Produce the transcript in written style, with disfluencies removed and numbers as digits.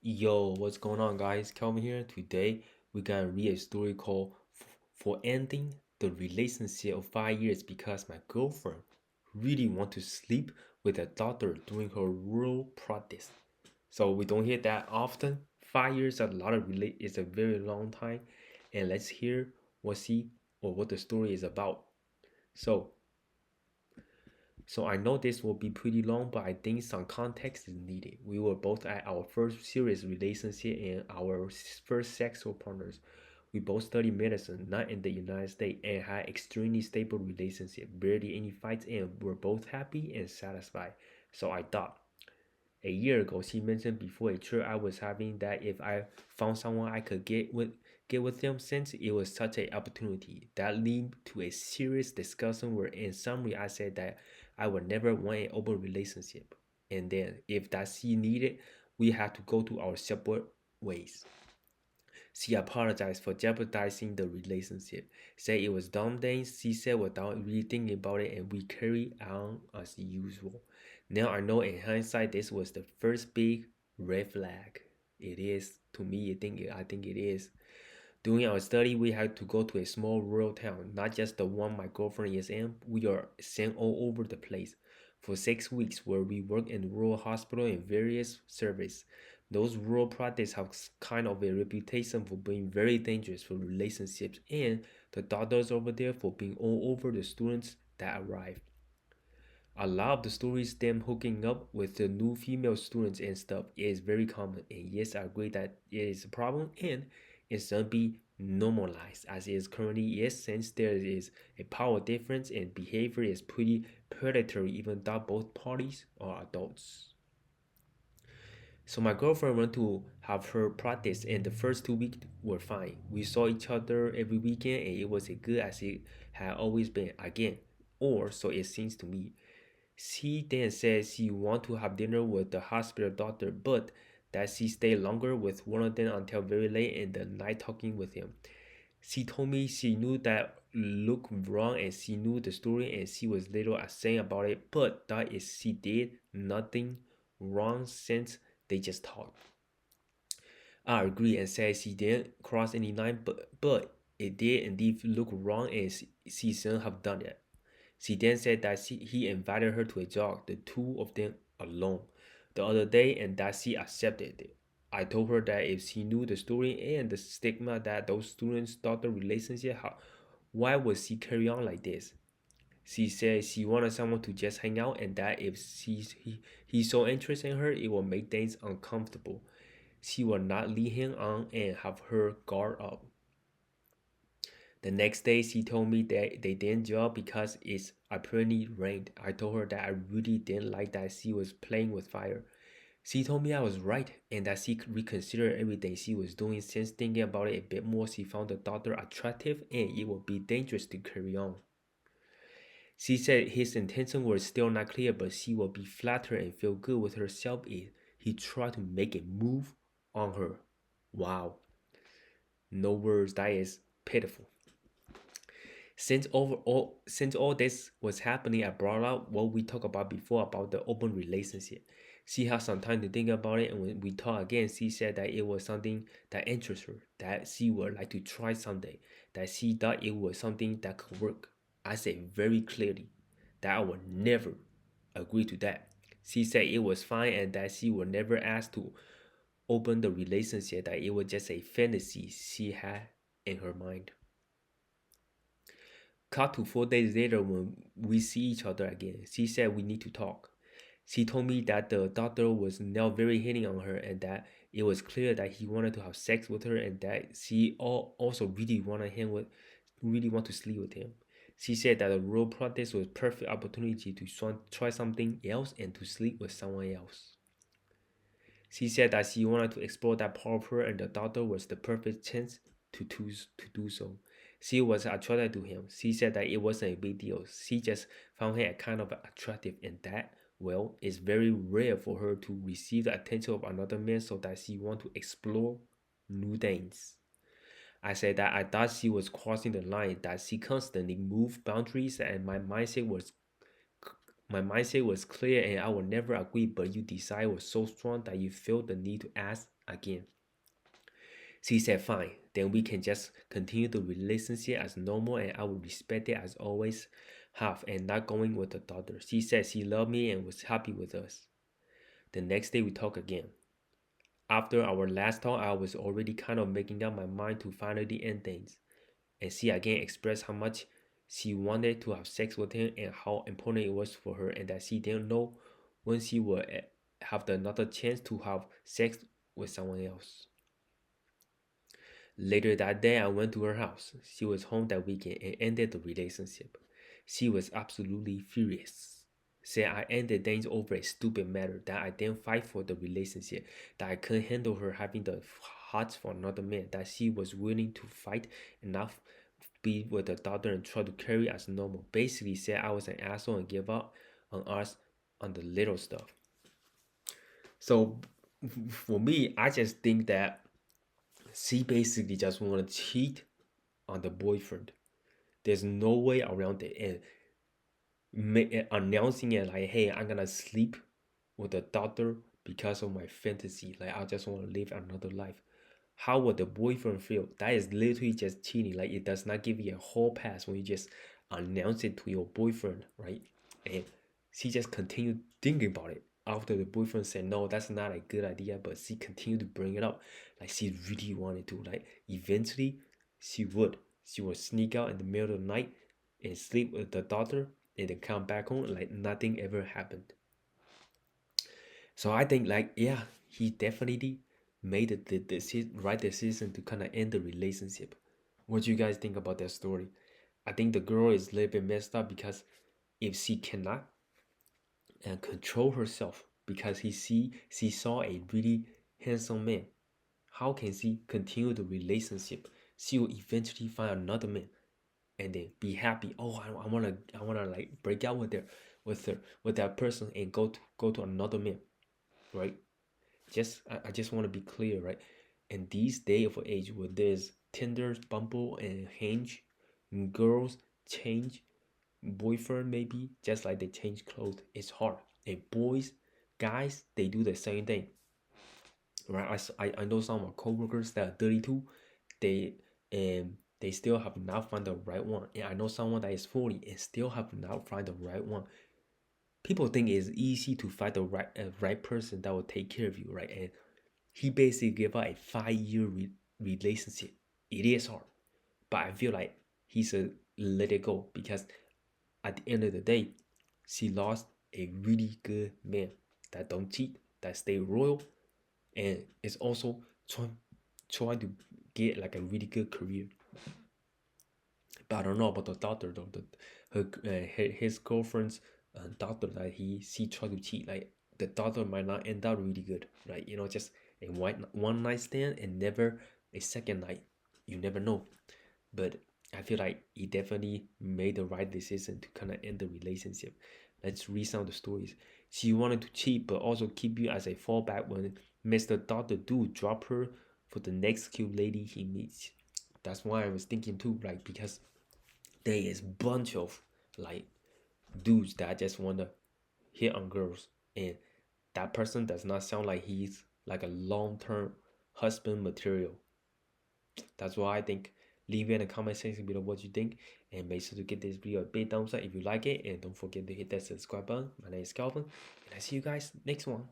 Yo, what's going on, guys? Calvin here. Today, we're gonna read a story called For Ending the Relationship of 5 Years Because My Girlfriend Really Want to Sleep with a Doctor During Her Rural Practice. So, we don't hear that often. 5 years, is a very long time. And let's hear what the story is about. So, so I know this will be pretty long, but I think some context is needed. We were both at our first serious relationship and our first sexual partners. We both studied medicine, not in the United States, and had extremely stable relationship, barely any fights, and were both happy and satisfied. So I thought, a year ago, she mentioned before a trip I was having that if I found someone I could get with them, since it was such an opportunity. That led to a serious discussion where in summary I said that I would never want an open relationship. And then if that she needed, we had to go to our separate ways. She apologized for jeopardizing the relationship, said it was dumb things she said without really thinking about it, and we carried on as usual. Now I know in hindsight this was the first big red flag. It is to me. I think it is. During our study, we had to go to a small rural town, not just the one my girlfriend is in. We are sent all over the place for 6 weeks, where we work in rural hospital and various service. Those rural practices have kind of a reputation for being very dangerous for relationships, and the doctors over there for being all over the students that arrive. A lot of the stories them hooking up with the new female students and stuff is very common. And yes, I agree that it is a problem and it should be normalized as it is currently. Yes, since there is a power difference and behavior is pretty predatory, even though both parties are adults. So my girlfriend went to have her practice, and the first 2 weeks were fine. We saw each other every weekend, and it was as good as it had always been. Again, or so it seems to me. She then said she want to have dinner with the hospital doctor, but that she stayed longer with one of them until very late in the night talking with him. She told me she knew that looked wrong and she knew the story and she was little ashamed about it, but that is she did nothing wrong since they just talked. I agree and said she didn't cross any line, but it did indeed look wrong and she shouldn't have done it. She then said that he invited her to a jog, the two of them alone, the other day, and that she accepted it. I told her that if she knew the story and the stigma that those students thought the relationship, why would she carry on like this? She said she wanted someone to just hang out, and that if he's so interested in her, it will make things uncomfortable. She will not lead him on and have her guard up. The next day, she told me that they didn't jog because it's apparently rained. I told her that I really didn't like that she was playing with fire. She told me I was right and that she could reconsider everything she was doing since thinking about it a bit more. She found the doctor attractive and it would be dangerous to carry on. She said his intentions were still not clear, but she would be flattered and feel good with herself if he tried to make a move on her. Wow, no words, that is pitiful. Since all this was happening, I brought up what we talked about before about the open relationship. She had some time to think about it, and when we talked again, she said that it was something that interests her, that she would like to try someday, that she thought it was something that could work. I said very clearly that I would never agree to that. She said it was fine and that she would never ask to open the relationship, that it was just a fantasy she had in her mind. Cut to 4 days later when we see each other again. She said we need to talk. She told me that the doctor was now very hitting on her and that it was clear that he wanted to have sex with her and that she also really want to sleep with him. She said that the rural practice was perfect opportunity to try something else and to sleep with someone else. She said that she wanted to explore that part of her and the doctor was the perfect chance to do so. She was attracted to him. She said that it wasn't a big deal. She just found him kind of attractive and that, well, it's very rare for her to receive the attention of another man so that she want to explore new things. I said that I thought she was crossing the line, that she constantly moved boundaries and my mindset was My mindset was clear and I would never agree, but your desire was so strong that you felt the need to ask again. She said, fine, then we can just continue the relationship as normal and I will respect it as always have and not going with the daughter. She said she loved me and was happy with us. The next day we talked again. After our last talk, I was already kind of making up my mind to finally end things. And she again expressed how much she wanted to have sex with him and how important it was for her and that she didn't know when she would have another chance to have sex with someone else. Later that day, I went to her house. She was home that weekend and ended the relationship. She was absolutely furious. Said I ended things over a stupid matter, that I didn't fight for the relationship, that I couldn't handle her having the hearts for another man, that she was willing to fight and not be with the daughter and try to carry as normal. Basically said I was an asshole and give up on us on the little stuff. So for me, I just think that she basically just want to cheat on the boyfriend. There's no way around it. And announcing it like, hey, I'm gonna sleep with the daughter because of my fantasy. Like, I just want to live another life. How would the boyfriend feel? That is literally just cheating. Like, it does not give you a whole pass when you just announce it to your boyfriend, right? And she just continued thinking about it after the boyfriend said no, that's not a good idea, but she continued to bring it up. Like, she really wanted to. Like, eventually she would sneak out in the middle of the night and sleep with the daughter and then come back home like nothing ever happened. So I think, like, yeah, he definitely made the right decision to kind of end the relationship. What do you guys think about that story? I think the girl is a little bit messed up because if she cannot control herself because she saw a really handsome man, how can she continue the relationship? She will eventually find another man and then be happy. Oh, I wanna like break out with that person and go to another man, right? I just want to be clear, right? In these day of age where there's Tinder, Bumble, and Hinge, girls change boyfriend maybe just like they change clothes. It's hard. And guys, they do the same thing, right? I know some of my coworkers that are 32, they they still have not found the right one. And I know someone that is 40 and still have not found the right one. People think it's easy to find the right person that will take care of you, right? And he basically gave out a 5 year relationship. It is hard, but I feel like he should let it go because at the end of the day, she lost a really good man that don't cheat, that stay royal, and is also trying to get like a really good career. But I don't know about the doctor though. His girlfriend's doctor that she tried to cheat. Like, the doctor might not end up really good, right? Just a one night stand and never a second night. You never know. But I feel like he definitely made the right decision to kind of end the relationship. Let's read some of the stories. She wanted to cheat, but also keep you as a fallback when Mr. Doctor Do drop her for the next cute lady he meets. That's why I was thinking too, like, because there is bunch of like dudes that just wanna hit on girls, and that person does not sound like he's like a long-term husband material. That's why I think. Leave it in the comment section below what you think, and make sure to give this video a big thumbs up if you like it, and don't forget to hit that subscribe button. My name is Calvin, and I see you guys next one.